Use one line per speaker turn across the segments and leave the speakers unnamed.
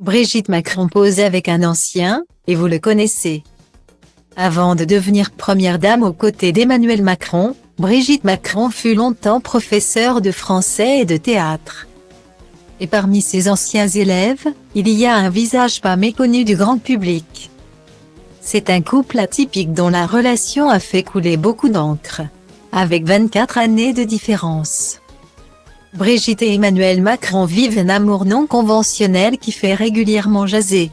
Brigitte Macron pose avec un ancien, et vous le connaissez. Avant de devenir première dame aux côtés d'Emmanuel Macron, Brigitte Macron fut longtemps professeure de français et de théâtre. Et parmi ses anciens élèves, il y a un visage pas méconnu du grand public. C'est un couple atypique dont la relation a fait couler beaucoup d'encre, avec 24 années de différence. Brigitte et Emmanuel Macron vivent un amour non conventionnel qui fait régulièrement jaser.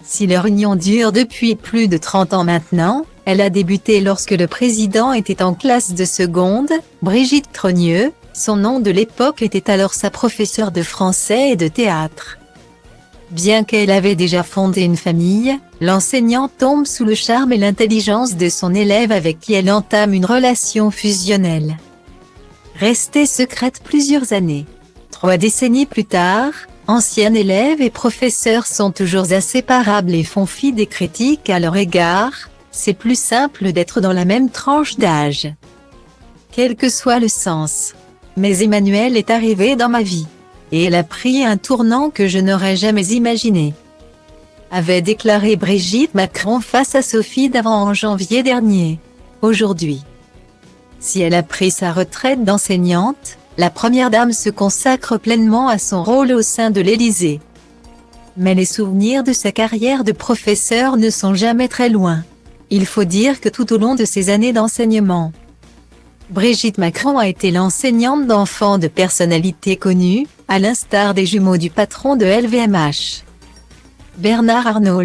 Si leur union dure depuis plus de 30 ans maintenant, elle a débuté lorsque le président était en classe de seconde. Brigitte Trogneux, son nom de l'époque, était alors sa professeure de français et de théâtre. Bien qu'elle avait déjà fondé une famille, l'enseignante tombe sous le charme et l'intelligence de son élève avec qui elle entame une relation fusionnelle. Restée secrète plusieurs années. 3 décennies plus tard, anciens élèves et professeurs sont toujours inséparables et font fi des critiques à leur égard. C'est plus simple d'être dans la même tranche d'âge, quel que soit le sens. Mais Emmanuel est arrivé dans ma vie, et elle a pris un tournant que je n'aurais jamais imaginé, avait déclaré Brigitte Macron face à Sophie Davant en janvier dernier. Aujourd'hui, si elle a pris sa retraite d'enseignante, la première dame se consacre pleinement à son rôle au sein de l'Élysée. Mais les souvenirs de sa carrière de professeur ne sont jamais très loin. Il faut dire que tout au long de ses années d'enseignement, Brigitte Macron a été l'enseignante d'enfants de personnalités connues, à l'instar des jumeaux du patron de LVMH, Bernard Arnault.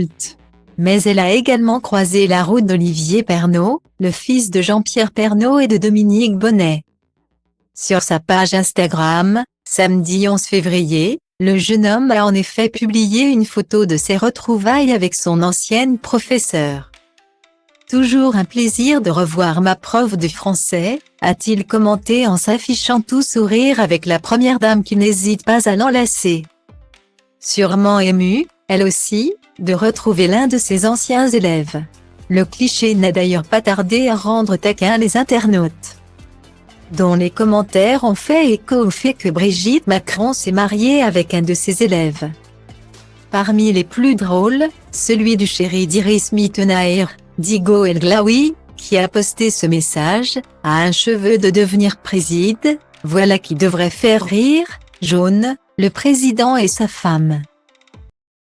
Mais elle a également croisé la route d'Olivier Pernaut, le fils de Jean-Pierre Pernaut et de Dominique Bonnet. Sur sa page Instagram, samedi 11 février, le jeune homme a en effet publié une photo de ses retrouvailles avec son ancienne professeure. « Toujours un plaisir de revoir ma prof de français », a-t-il commenté en s'affichant tout sourire avec la première dame qui n'hésite pas à l'enlacer. Sûrement émue, elle aussi, de retrouver l'un de ses anciens élèves. Le cliché n'a d'ailleurs pas tardé à rendre taquins les internautes, dont les commentaires ont fait écho au fait que Brigitte Macron s'est mariée avec un de ses élèves. Parmi les plus drôles, celui du chéri d'Iris Mittenaer, Diego El Glaoui, qui a posté ce message: « A un cheveu de devenir préside, voilà qui devrait faire rire, jaune, le président et sa femme. »